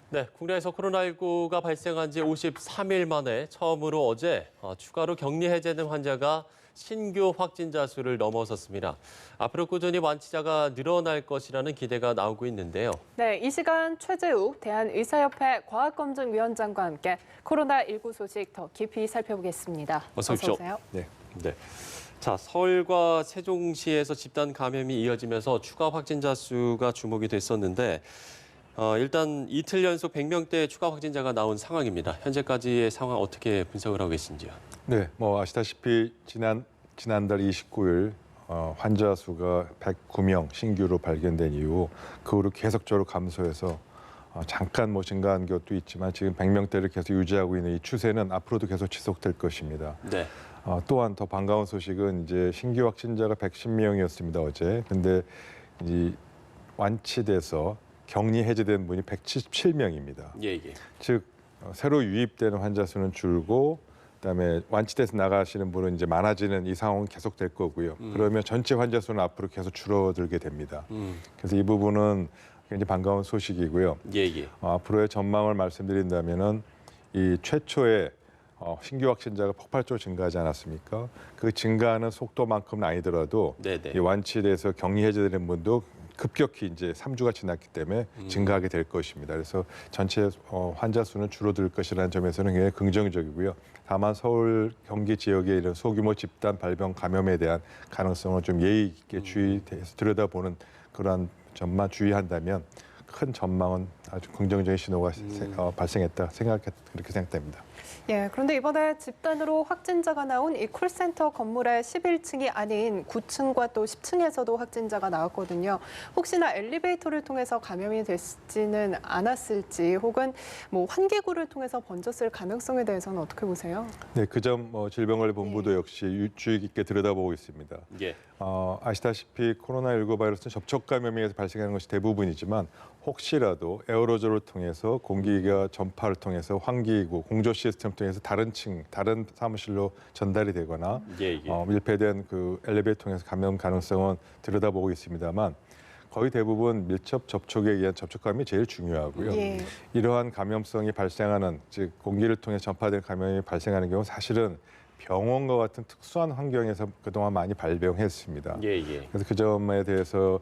네, 국내에서 코로나19가 발생한 지 53일 만에 처음으로 어제 추가로 격리 해제된 환자가 신규 확진자 수를 넘어섰습니다. 앞으로 꾸준히 완치자가 늘어날 것이라는 기대가 나오고 있는데요. 네, 이 시간 최재욱 대한의사협회 과학검증위원장과 함께 코로나19 소식 더 깊이 살펴보겠습니다. 어서 오십시오. 오세요. 네. 자, 서울과 세종시에서 집단 감염이 이어지면서 추가 확진자 수가 주목이 됐었는데 일단 이틀 연속 100명대 추가 확진자가 나온 상황입니다. 현재까지의 상황 어떻게 분석을 하고 계신지요? 네, 아시다시피 지난달 29일 환자 수가 109명 신규로 발견된 이후 그 후로 계속적으로 감소해서 잠깐 증가한 것도 있지만 지금 100명대를 계속 유지하고 있는 이 추세는 앞으로도 계속 지속될 것입니다. 네. 또한 더 반가운 소식은 이제 신규 확진자가 110명이었습니다, 어제. 근데 이 완치돼서 격리 해제된 분이 177명입니다. 예. 즉 새로 유입되는 환자 수는 줄고 그다음에 완치돼서 나가시는 분은 이제 많아지는 이 상황은 계속될 거고요. 그러면 전체 환자 수는 앞으로 계속 줄어들게 됩니다. 그래서 이 부분은 굉장히 반가운 소식이고요. 예. 앞으로의 전망을 말씀드린다면은 이 최초의 신규 확진자가 폭발적으로 증가하지 않았습니까? 그 증가하는 속도만큼은 아니더라도 네네. 이 완치돼서 격리 해제되는 분도 급격히 이제 3주가 지났기 때문에 증가하게 될 것입니다. 그래서 전체 환자 수는 줄어들 것이라는 점에서는 굉장히 긍정적이고요. 다만 서울, 경기 지역의 이런 소규모 집단 발병 감염에 대한 가능성을 좀 예의 있게 주의해서 들여다보는 그러한 점만 주의한다면 큰 전망은 아주 긍정적인 신호가 발생했다 그렇게 생각됩니다. 예, 그런데 이번에 집단으로 확진자가 나온 이 콜센터 건물의 11층이 아닌 9층과 또 10층에서도 확진자가 나왔거든요. 혹시나 엘리베이터를 통해서 감염이 됐지는 않았을지 혹은 환기구를 통해서 번졌을 가능성에 대해서는 어떻게 보세요? 네, 그 점 질병관리본부도 역시 주의 깊게 들여다보고 있습니다. 예. 아시다시피 코로나19 바이러스는 접촉 감염에 의해서 발생하는 것이 대부분이지만 혹시라도 에어로졸을 통해서 공기가 전파를 통해서 환기구, 공조 시스템을 통해서 다른 사무실로 전달이 되거나 예. 밀폐된 그 엘리베이터 통해서 감염 가능성은 들여다보고 있습니다만 거의 대부분 밀접 접촉에 의한 접촉 감염이 제일 중요하고요. 예. 이러한 감염성이 발생하는 즉 공기를 통해 전파된 감염이 발생하는 경우 사실은 병원과 같은 특수한 환경에서 그동안 많이 발병했습니다. 예. 그래서 그 점에 대해서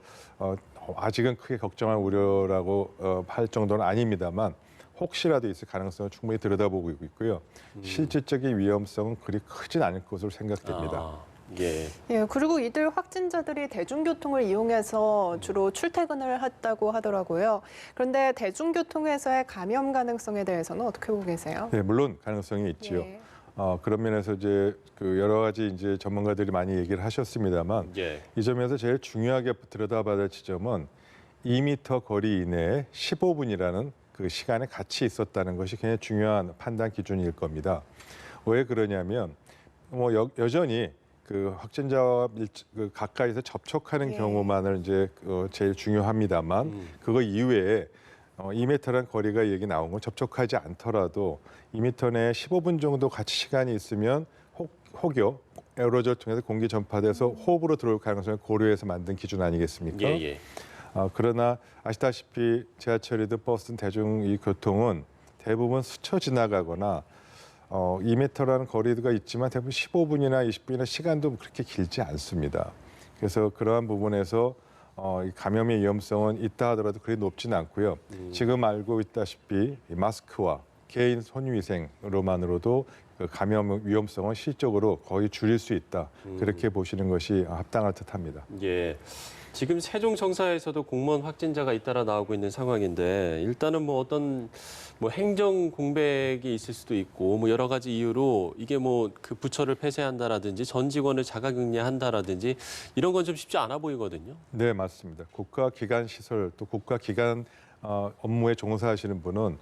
아직은 크게 걱정할 우려라고 할 정도는 아닙니다만 혹시라도 있을 가능성을 충분히 들여다보고 있고요. 실질적인 위험성은 그리 크진 않을 것으로 생각됩니다. 예. 예, 그리고 이들 확진자들이 대중교통을 이용해서 주로 출퇴근을 했다고 하더라고요. 그런데 대중교통에서의 감염 가능성에 대해서는 어떻게 보고 계세요? 네, 물론 가능성이 있지요. 예. 그런 면에서 이제 그 여러 가지 이제 전문가들이 많이 얘기를 하셨습니다만 예. 이 점에서 제일 중요하게 들여다봐야 될 지점은 2m 거리 이내에 15분이라는 그 시간에 같이 있었다는 것이 굉장히 중요한 판단 기준일 겁니다. 왜 그러냐면 여전히 그 확진자와 가까이서 접촉하는 예. 경우만을 이제 제일 중요합니다만 그거 이외에 2m라는 거리가 얘기 나온 건 접촉하지 않더라도 2m 내에 15분 정도 같이 시간이 있으면 혹여 에어로졸 통해서 공기 전파돼서 호흡으로 들어올 가능성을 고려해서 만든 기준 아니겠습니까? 예. 그러나 아시다시피 지하철이든 버스든 대중 이 교통은 대부분 스쳐 지나가거나 2m라는 거리가 있지만 대부분 15분이나 20분이나 시간도 그렇게 길지 않습니다. 그래서 그러한 부분에서 이 감염의 위험성은 있다 하더라도 그리 높지는 않고요. 지금 알고 있다시피 이 마스크와 개인 손위생으로만으로도 그 감염 위험성은 실적으로 거의 줄일 수 있다. 그렇게 보시는 것이 합당할 듯합니다. 예. 지금 세종청사에서도 공무원 확진자가 잇따라 나오고 있는 상황인데 일단은 어떤 행정 공백이 있을 수도 있고 여러 가지 이유로 이게 그 부처를 폐쇄한다라든지 전 직원을 자가격리한다라든지 이런 건 좀 쉽지 않아 보이거든요. 네, 맞습니다. 국가기관 시설 또 국가기관 업무에 종사하시는 분은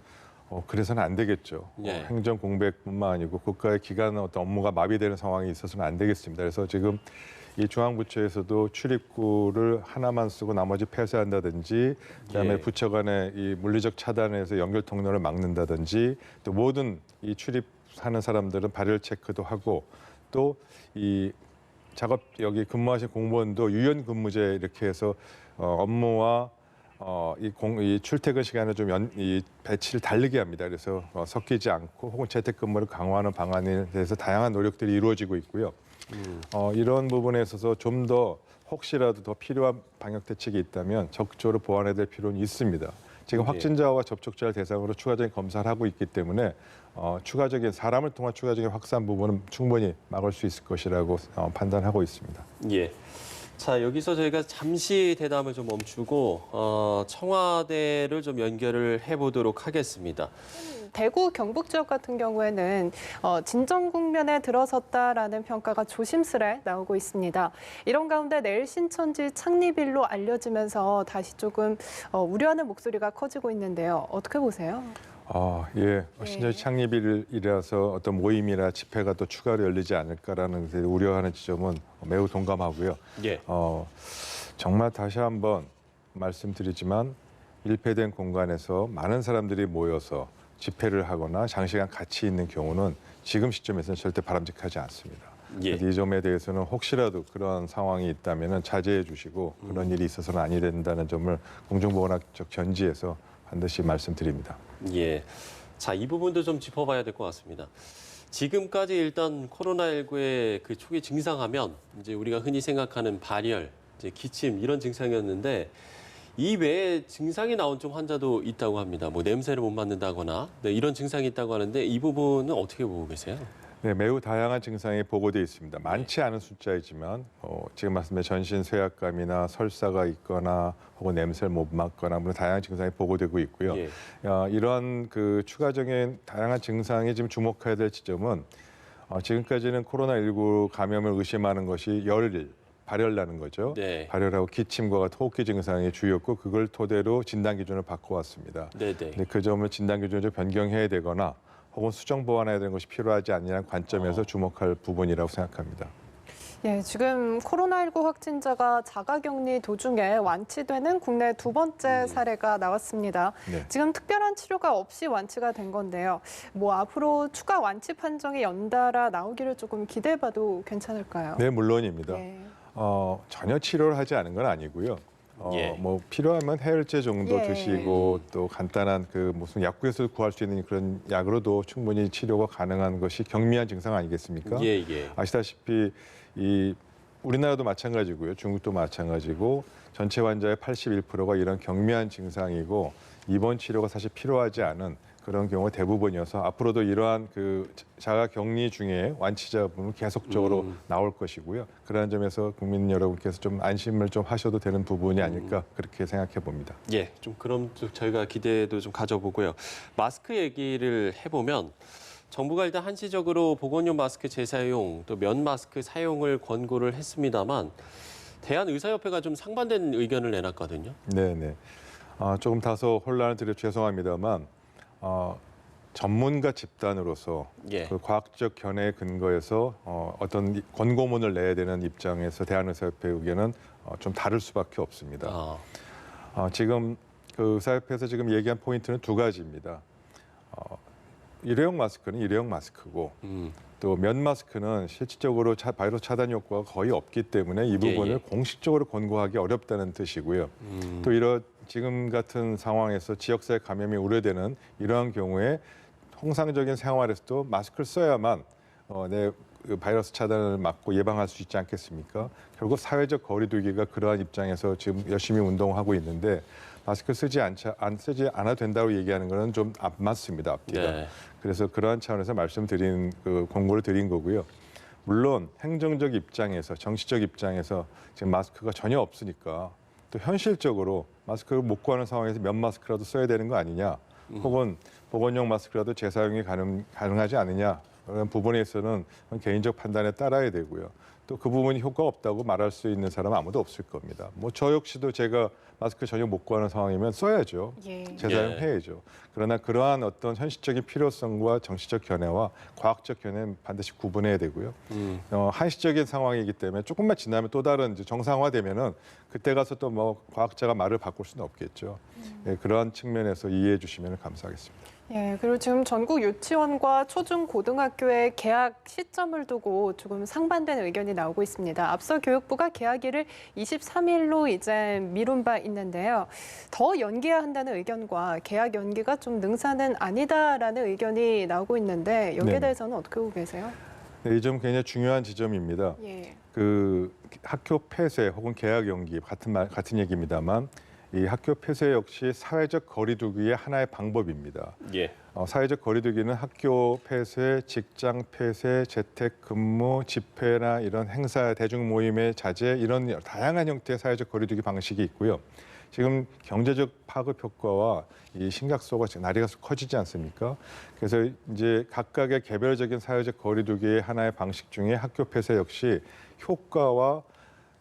그래서는 안 되겠죠. 예. 행정 공백뿐만 아니고 국가의 기관 어떤 업무가 마비되는 상황이 있어서는 안 되겠습니다. 그래서 지금 이 중앙부처에서도 출입구를 하나만 쓰고 나머지 폐쇄한다든지, 그다음에 예. 부처 간의 이 물리적 차단에서 연결 통로를 막는다든지, 또 모든 이 출입하는 사람들은 발열 체크도 하고, 또 이 작업 여기 근무하신 공무원도 유연 근무제 이렇게 해서 업무와 이 출퇴근 시간을 좀 이 배치를 다르게 합니다. 그래서 섞이지 않고 혹은 재택근무를 강화하는 방안에 대해서 다양한 노력들이 이루어지고 있고요. 이런 부분에 있어서 좀 더 혹시라도 더 필요한 방역 대책이 있다면 적극적으로 보완해야 될 필요는 있습니다. 지금 예. 확진자와 접촉자를 대상으로 추가적인 검사를 하고 있기 때문에 추가적인 사람을 통한 추가적인 확산 부분은 충분히 막을 수 있을 것이라고 판단하고 있습니다. 예. 자, 여기서 저희가 잠시 대담을 좀 멈추고 청와대를 좀 연결을 해보도록 하겠습니다. 대구 경북 지역 같은 경우에는 진정 국면에 들어섰다라는 평가가 조심스레 나오고 있습니다. 이런 가운데 내일 신천지 창립일로 알려지면서 다시 조금 우려하는 목소리가 커지고 있는데요. 어떻게 보세요? 예. 신천지 창립일이라서 어떤 모임이나 집회가 또 추가로 열리지 않을까라는 우려하는 지점은 매우 동감하고요. 예. 정말 다시 한번 말씀드리지만 밀폐된 공간에서 많은 사람들이 모여서 집회를 하거나 장시간 같이 있는 경우는 지금 시점에서는 절대 바람직하지 않습니다. 예. 그래서 이 점에 대해서는 혹시라도 그런 상황이 있다면 자제해 주시고 그런 일이 있어서는 아니 된다는 점을 공중보건학적 견지에서 반드시 말씀드립니다. 예. 자, 이 부분도 좀 짚어봐야 될 것 같습니다. 지금까지 일단 코로나19의 그 초기 증상하면 이제 우리가 흔히 생각하는 발열, 이제 기침 이런 증상이었는데 이 외에 증상이 나온 좀 환자도 있다고 합니다. 뭐 냄새를 못 맡는다거나 이런 증상이 있다고 하는데 이 부분은 어떻게 보고 계세요? 네, 매우 다양한 증상이 보고되어 있습니다. 많지 않은 숫자이지만 지금 말씀드린 전신 쇠약감이나 설사가 있거나 혹은 냄새를 못 맡거나 물론 다양한 증상이 보고되고 있고요. 예. 이런 그 추가적인 다양한 증상이 지금 주목해야 될 지점은 지금까지는 코로나19 감염을 의심하는 것이 발열나는 거죠. 네. 발열하고 기침과 같은 호흡기 증상이 주였고 그걸 토대로 진단 기준을 바꿔왔습니다. 네네. 근데 그 점을 진단 기준을 좀 변경해야 되거나 혹은 수정 보완해야 되는 것이 필요하지 않냐는 관점에서 주목할 부분이라고 생각합니다. 예, 지금 코로나19 확진자가 자가격리 도중에 완치되는 국내 두 번째 사례가 나왔습니다. 네. 지금 특별한 치료가 없이 완치가 된 건데요. 뭐 앞으로 추가 완치 판정이 연달아 나오기를 조금 기대해봐도 괜찮을까요? 네, 물론입니다. 예. 전혀 치료를 하지 않은 건 아니고요. 예. 뭐 필요하면 해열제 정도 예. 드시고 또 간단한 그 무슨 약국에서 구할 수 있는 그런 약으로도 충분히 치료가 가능한 것이 경미한 증상 아니겠습니까? 예, 예. 아시다시피 이 우리나라도 마찬가지고요. 중국도 마찬가지고 전체 환자의 81%가 이런 경미한 증상이고 입원 치료가 사실 필요하지 않은 그런 경우가 대부분이어서 앞으로도 이러한 그 자가격리 중에 완치자분은 계속적으로 나올 것이고요. 그러한 점에서 국민 여러분께서 좀 안심을 좀 하셔도 되는 부분이 아닐까 그렇게 생각해 봅니다. 예, 좀 그럼 좀 저희가 기대도 좀 가져보고요. 마스크 얘기를 해보면 정부가 일단 한시적으로 보건용 마스크 재사용, 또 면 마스크 사용을 권고를 했습니다만 대한의사협회가 좀 상반된 의견을 내놨거든요. 네네. 조금 다소 혼란을 드려 죄송합니다만 전문가 집단으로서 예. 그 과학적 견해에 근거해서 어떤 권고문을 내야 되는 입장에서 대한의사협회 의견은 좀 다를 수밖에 없습니다. 지금 그 의사협회에서 지금 얘기한 포인트는 두 가지입니다. 일회용 마스크는 일회용 마스크고 또 면 마스크는 실질적으로 바이러스 차단 효과가 거의 없기 때문에 이 부분을 공식적으로 권고하기 어렵다는 뜻이고요. 또 이런 지금 같은 상황에서 지역사회 감염이 우려되는 이러한 경우에 통상적인 생활에서도 마스크를 써야만 내 바이러스 차단을 막고 예방할 수 있지 않겠습니까? 결국 사회적 거리 두기가 그러한 입장에서 지금 열심히 운동하고 있는데 마스크 쓰지 않아도 된다고 얘기하는 것은 좀 안 맞습니다. 앞뒤가. 네. 그래서 그러한 차원에서 말씀드린 공고를 드린 거고요. 물론 행정적 입장에서 정치적 입장에서 지금 마스크가 전혀 없으니까 또 현실적으로 마스크를 못 구하는 상황에서 면 마스크라도 써야 되는 거 아니냐, 혹은 보건용 마스크라도 재사용이 가능하지 않느냐 그런 부분에서는 개인적 판단에 따라야 되고요. 또 그 부분이 효과가 없다고 말할 수 있는 사람은 아무도 없을 겁니다. 뭐 저 역시도 제가 마스크 전혀 못 구하는 상황이면 써야죠. 예. 재사용해야죠. 그러나 그러한 어떤 현실적인 필요성과 정치적 견해와 과학적 견해는 반드시 구분해야 되고요. 한시적인 상황이기 때문에 조금만 지나면 또 다른 이제 정상화되면은 그때 가서 또 뭐 과학자가 말을 바꿀 수는 없겠죠. 예, 그러한 측면에서 이해해 주시면 감사하겠습니다. 예, 그리고 지금 전국 유치원과 초중 고등학교의 개학 시점을 두고 조금 상반된 의견이 의견이 나오고 있습니다. 앞서 교육부가 개학일을 23일로 이제 미룬 바 있는데요. 더 연기해야 한다는 의견과 개학 연기가 좀 능사는 아니다라는 의견이 나오고 있는데 여기에 네. 대해서는 어떻게 보고 계세요? 네, 이 점 굉장히 중요한 지점입니다. 예. 그 학교 폐쇄 혹은 개학 연기 같은 얘기입니다만 이 학교 폐쇄 역시 사회적 거리두기의 하나의 방법입니다. 예. 사회적 거리두기는 학교 폐쇄, 직장 폐쇄, 재택 근무, 집회나 이런 행사, 대중 모임의 자제 이런 다양한 형태의 사회적 거리두기 방식이 있고요. 지금 경제적 파급 효과와 이 심각성가 날이 갈수록 커지지 않습니까? 그래서 이제 각각의 개별적인 사회적 거리두기의 하나의 방식 중에 학교 폐쇄 역시 효과와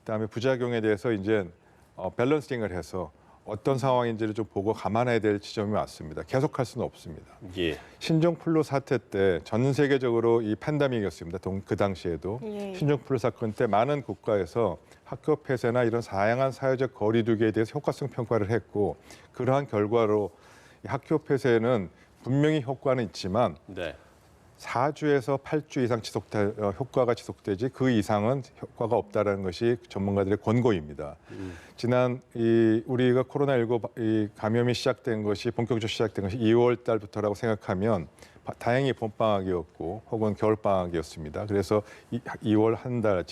그다음에 부작용에 대해서 이제 밸런싱을 해서 어떤 상황인지를 좀 보고 감안해야 될 지점이 왔습니다. 계속할 수는 없습니다. 예. 신종플루 사태 때 전 세계적으로 이 팬데믹이었습니다. 그 당시에도 예. 신종플루 사건 때 많은 국가에서 학교 폐쇄나 이런 다양한 사회적 거리두기에 대해서 효과성 평가를 했고 그러한 결과로 이 학교 폐쇄는 분명히 효과는 있지만 네. 4주에서 8주 이상 효과가 지속되지 그 이상은 효과가 없다라는 것이 전문가들의 권고입니다. 지난 우리가 코로나19 이 감염이 시작된 것이 본격적으로 시작된 것이 2월 달부터라고 생각하면 다행히 봄방학이었고 혹은 겨울방학이었습니다. 그래서 2월 한 달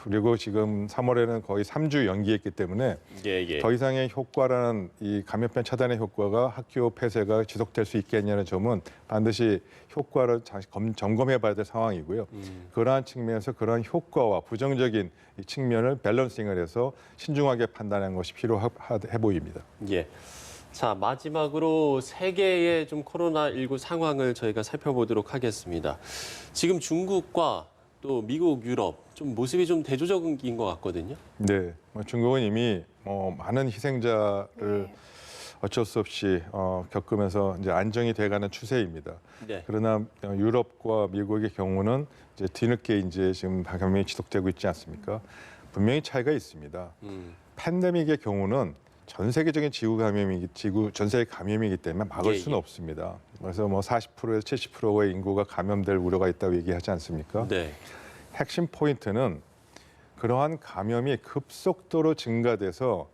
그리고 지금 3월에는 거의 3주 연기했기 때문에 예. 더 이상의 효과라는 이 감염병 차단의 효과가 학교 폐쇄가 지속될 수 있겠냐는 점은 반드시 효과를 점검해 봐야 될 상황이고요. 그러한 측면에서 그러한 효과와 부정적인 이 측면을 밸런싱을 해서 신중하게 판단하는 것이 필요해 보입니다. 예. 자, 마지막으로 세계의 좀 코로나19 상황을 저희가 살펴보도록 하겠습니다. 지금 중국과 또 미국, 유럽 좀 모습이 좀 대조적인 것 같거든요. 네, 중국은 이미 많은 희생자를 네. 어쩔 수 없이 겪으면서 이제 안정이 돼가는 추세입니다. 네. 그러나 유럽과 미국의 경우는 이제 뒤늦게 이제 지금 감염이 지속되고 있지 않습니까? 분명히 차이가 있습니다. 팬데믹의 경우는 전 세계적인 전 세계 감염이기 때문에 막을 수는 없습니다. 그래서 40%에서 70%의 인구가 감염될 우려가 있다고 얘기하지 않습니까? 네. 핵심 포인트는 그러한 감염이 급속도로 증가돼서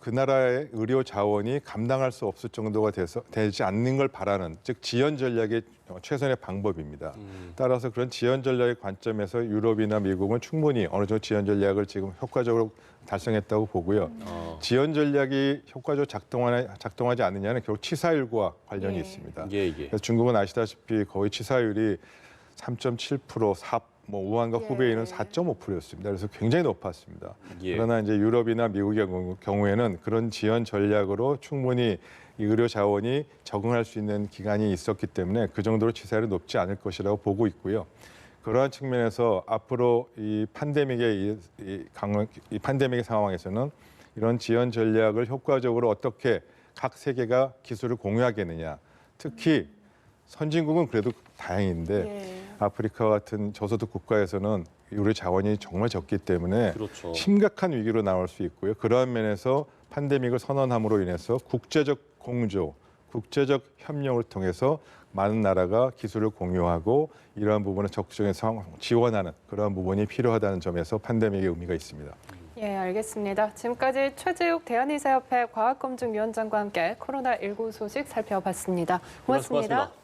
그 나라의 의료 자원이 감당할 수 없을 정도가 되지 않는 걸 바라는, 즉 지연 전략의 최선의 방법입니다. 따라서 그런 지연 전략의 관점에서 유럽이나 미국은 충분히 어느 정도 지연 전략을 지금 효과적으로 달성했다고 보고요. 지연 전략이 효과적으로 작동하지 않느냐는 결국 치사율과 관련이 있습니다. 그래서 중국은 아시다시피 거의 치사율이 3.7%, 우한과 후베이는 4.5%였습니다. 그래서 굉장히 높았습니다. 그러나 이제 유럽이나 미국의 경우에는 그런 지연 전략으로 충분히 이 의료 자원이 적응할 수 있는 기간이 있었기 때문에 그 정도로 치사율이 높지 않을 것이라고 보고 있고요. 그러한 측면에서 앞으로 이 팬데믹의 상황에서는 이런 지연 전략을 효과적으로 어떻게 각 세계가 기술을 공유하겠느냐. 특히 선진국은 그래도 다행인데 아프리카 같은 저소득 국가에서는 의료 자원이 정말 적기 때문에 그렇죠. 심각한 위기로 나올 수 있고요. 그러한 면에서 팬데믹을 선언함으로 인해서 국제적 공조, 국제적 협력을 통해서 많은 나라가 기술을 공유하고 이러한 부분을 적극적으로 지원하는 그러한 부분이 필요하다는 점에서 팬데믹의 의미가 있습니다. 예, 알겠습니다. 지금까지 최재욱 대한의사협회 과학검증위원장과 함께 코로나19 소식 살펴봤습니다. 고맙습니다. 고맙습니다.